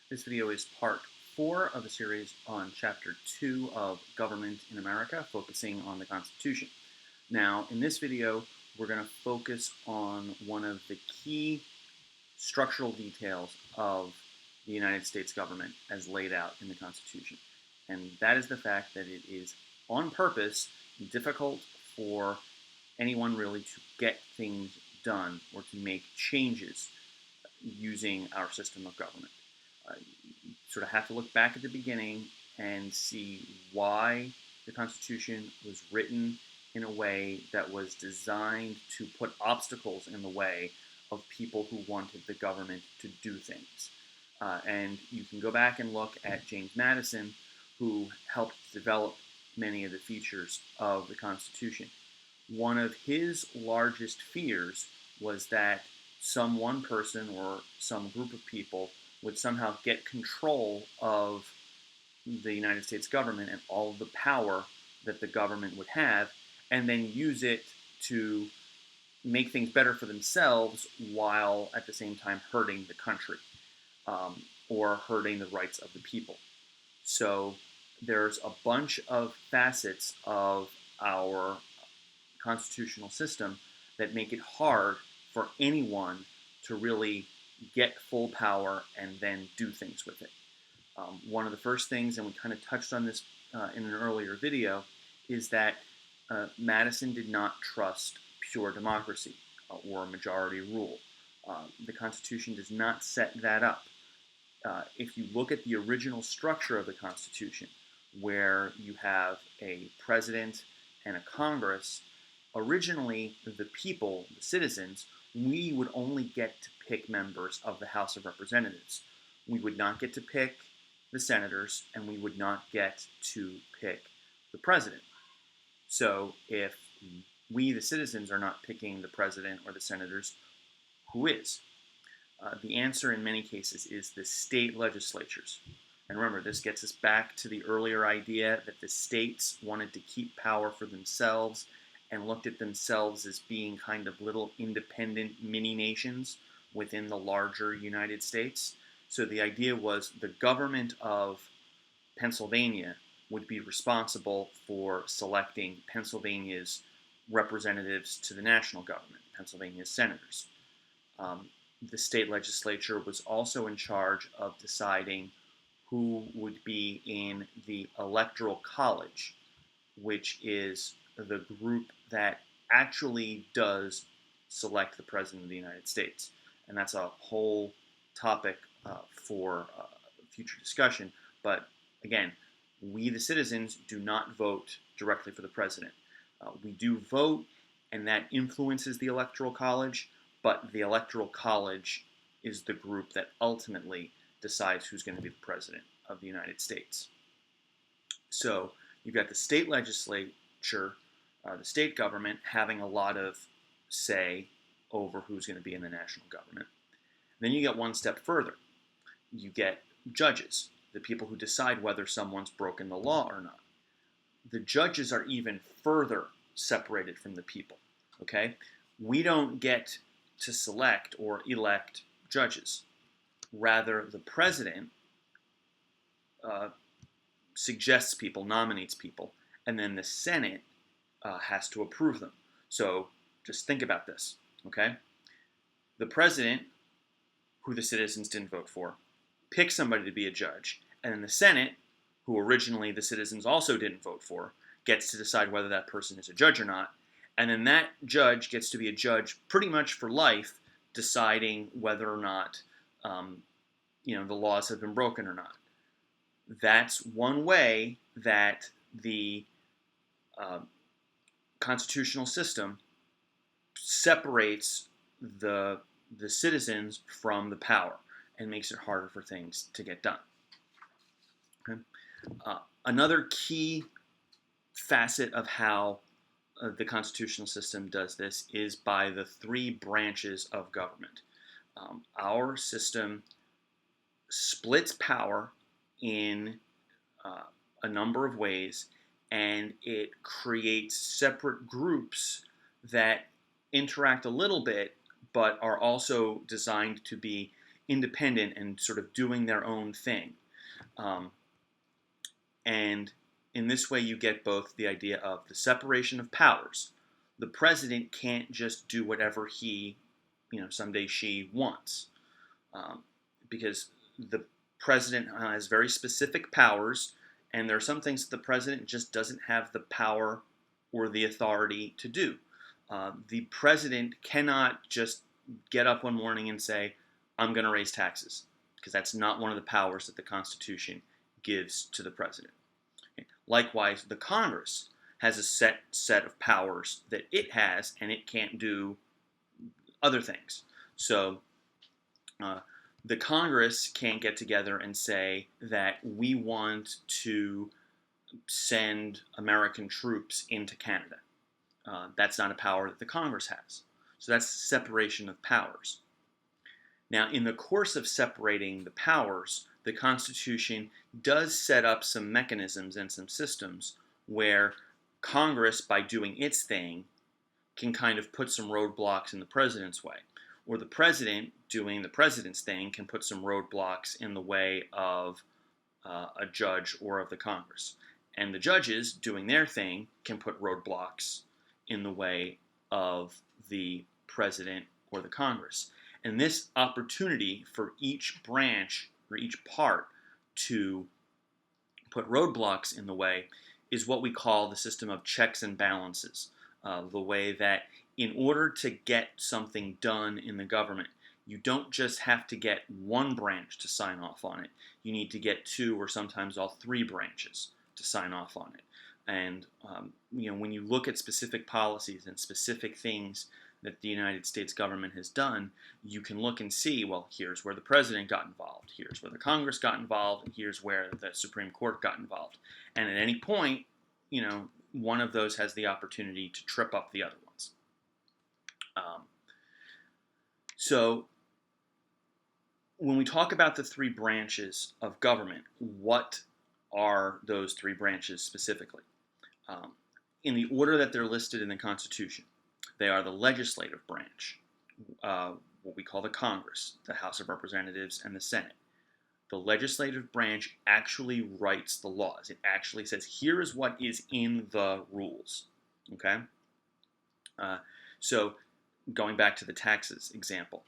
This video is part 4 of a series on Chapter 2 of Government in America, focusing on the Constitution. Now, in this video, we're going to focus on one of the key structural details of the United States government as laid out in the Constitution. And that is the fact that it is, on purpose, difficult for anyone really to get things done or to make changes using our system of government. You sort of have to look back at the beginning and see why the Constitution was written in a way that was designed to put obstacles in the way of people who wanted the government to do things. And you can go back and look at James Madison, who helped develop many of the features of the Constitution. One of his largest fears was that some one person or some group of people would somehow get control of the United States government and all of the power that the government would have, and then use it to make things better for themselves while at the same time hurting the country or hurting the rights of the people. So there's a bunch of facets of our constitutional system that make it hard for anyone to really get full power and then do things with it. One of the first things, and we kind of touched on this in an earlier video, is that Madison did not trust pure democracy or majority rule. The Constitution does not set that up. If you look at the original structure of the Constitution, where you have a president and a Congress, originally the people, the citizens, we would only get to pick members of the House of Representatives. We would not get to pick the senators, and we would not get to pick the president. So if we, the citizens, are not picking the president or the senators, who is? The answer in many cases is the state legislatures. And remember, this gets us back to the earlier idea that the states wanted to keep power for themselves and looked at themselves as being kind of little independent mini nations within the larger United States. So the idea was the government of Pennsylvania would be responsible for selecting Pennsylvania's representatives to the national government, Pennsylvania's senators. The state legislature was also in charge of deciding who would be in the Electoral College, which is the group that actually does select the President of the United States. And that's a whole topic for future discussion. But again, we, the citizens, do not vote directly for the President. We do vote, and that influences the Electoral College, but the Electoral College is the group that ultimately decides who's going to be the President of the United States. So you've got the state legislature, the state government, having a lot of say over who's going to be in the national government. Then you get one step further. You get judges, the people who decide whether someone's broken the law or not. The judges are even further separated from the people, okay? We don't get to select or elect judges. Rather, the president suggests people, nominates people, and then the Senate has to approve them. So just think about this, okay? The president, who the citizens didn't vote for, picks somebody to be a judge, and then the Senate, who originally the citizens also didn't vote for, gets to decide whether that person is a judge or not, and then that judge gets to be a judge pretty much for life, deciding whether or not the laws have been broken or not. That's one way that the constitutional system separates the citizens from the power and makes it harder for things to get done. Okay? Another key facet of how the constitutional system does this is by the three branches of government. Our system splits power in a number of ways, and it creates separate groups that interact a little bit, but are also designed to be independent and sort of doing their own thing. And in this way, you get both the idea of the separation of powers. The president can't just do whatever he, someday she wants, because the president has very specific powers, and there are some things that the president just doesn't have the power or the authority to do. The president cannot just get up one morning and say, I'm going to raise taxes, because that's not one of the powers that the Constitution gives to the president. Likewise, the Congress has a set of powers that it has, and it can't do other things. So the Congress can't get together and say that we want to send American troops into Canada. That's not a power that the Congress has. So that's separation of powers. Now, in the course of separating the powers, the Constitution does set up some mechanisms and some systems where Congress, by doing its thing, can kind of put some roadblocks in the president's way. Or the president, doing the president's thing, can put some roadblocks in the way of a judge or of the Congress. And the judges, doing their thing, can put roadblocks in the way of the president or the Congress. And this opportunity for each branch or each part to put roadblocks in the way is what we call the system of checks and balances. The way that in order to get something done in the government, you don't just have to get one branch to sign off on it. You need to get two or sometimes all three branches to sign off on it. And when you look at specific policies and specific things that the United States government has done, you can look and see, well, here's where the president got involved, here's where the Congress got involved, and here's where the Supreme Court got involved. And at any point, one of those has the opportunity to trip up the other ones. So when we talk about the three branches of government, what are those three branches specifically? In the order that they're listed in the Constitution, they are the legislative branch, what we call the Congress, the House of Representatives, and the Senate. The legislative branch actually writes the laws. It actually says, here is what is in the rules. Okay? So going back to the taxes example,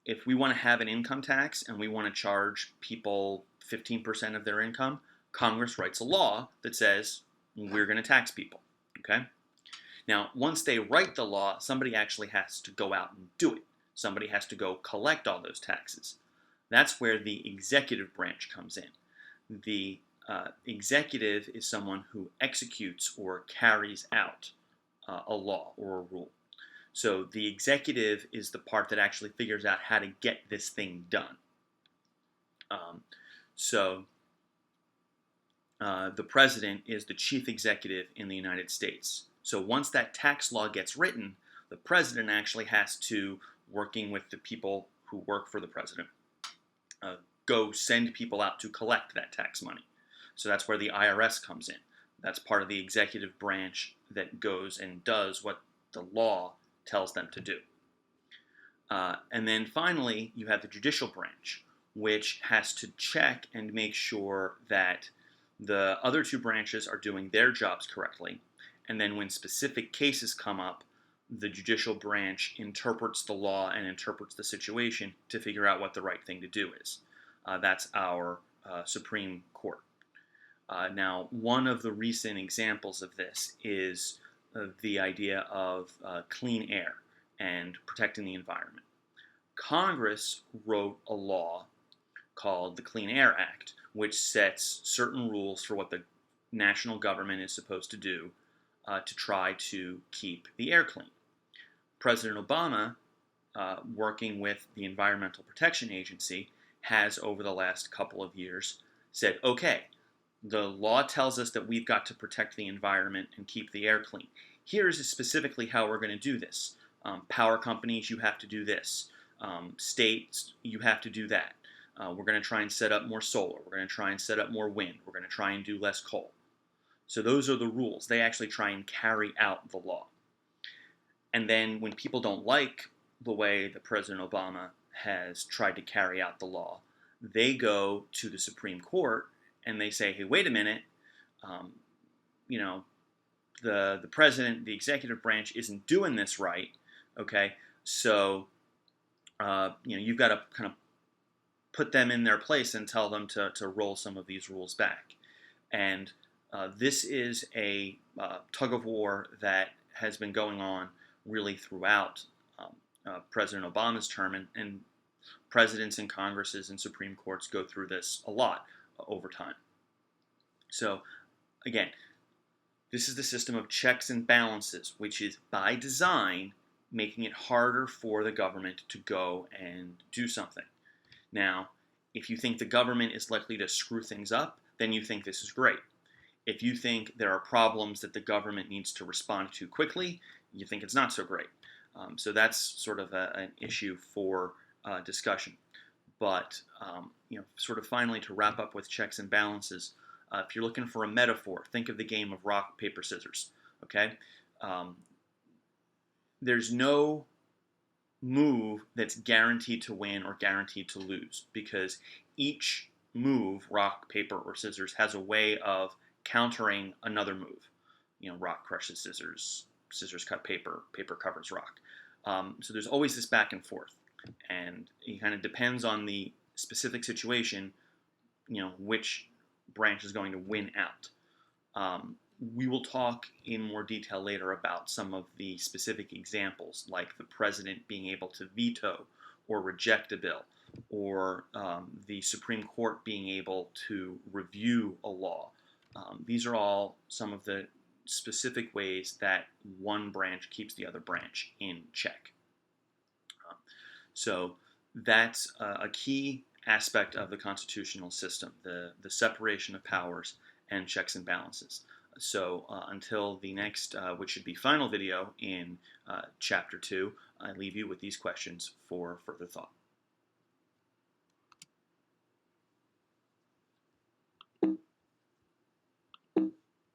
if we want to have an income tax and we want to charge people 15% of their income, Congress writes a law that says we're going to tax people. Okay? Now, once they write the law, somebody actually has to go out and do it. Somebody has to go collect all those taxes. That's where the executive branch comes in. The executive is someone who executes or carries out a law or a rule. So the executive is the part that actually figures out how to get this thing done. The president is the chief executive in the United States. So once that tax law gets written, the president actually has to, working with the people who work for the president, go send people out to collect that tax money. So that's where the IRS comes in. That's part of the executive branch that goes and does what the law tells them to do. And then finally, you have the judicial branch, which has to check and make sure that the other two branches are doing their jobs correctly. And then when specific cases come up, the judicial branch interprets the law and interprets the situation to figure out what the right thing to do is. That's our Supreme Court. Now, one of the recent examples of this is the idea of clean air and protecting the environment. Congress wrote a law called the Clean Air Act, which sets certain rules for what the national government is supposed to do to try to keep the air clean. President Obama, working with the Environmental Protection Agency, has over the last couple of years said, okay, the law tells us that we've got to protect the environment and keep the air clean. Here's specifically how we're going to do this. Power companies, you have to do this. States, you have to do that. We're going to try and set up more solar. We're going to try and set up more wind. We're going to try and do less coal. So those are the rules. They actually try and carry out the law. And then when people don't like the way that President Obama has tried to carry out the law. They go to the Supreme Court and they say, hey, wait a minute, um, you know, the president, the executive branch isn't doing this right, okay? So, you've got to kind of put them in their place and tell them to roll some of these rules back. And this is a tug of war that has been going on really throughout President Obama's term, and presidents and Congresses and Supreme Courts go through this a lot over time. So, again, this is the system of checks and balances, which is by design making it harder for the government to go and do something. Now, if you think the government is likely to screw things up, then you think this is great. If you think there are problems that the government needs to respond to quickly, you think it's not so great. So that's sort of an issue for discussion. But sort of finally, to wrap up with checks and balances, if you're looking for a metaphor, think of the game of rock, paper, scissors. Okay, there's no move that's guaranteed to win or guaranteed to lose, because each move, rock, paper, or scissors, has a way of countering another move. Rock crushes scissors, scissors cut paper, paper covers rock. So there's always this back and forth, and it kind of depends on the specific situation, which branch is going to win out. We will talk in more detail later about some of the specific examples, like the president being able to veto or reject a bill, or the Supreme Court being able to review a law. These are all some of the specific ways that one branch keeps the other branch in check. So that's a key aspect of the constitutional system, the separation of powers and checks and balances. So until the next, which should be final video in Chapter 2, I leave you with these questions for further thought.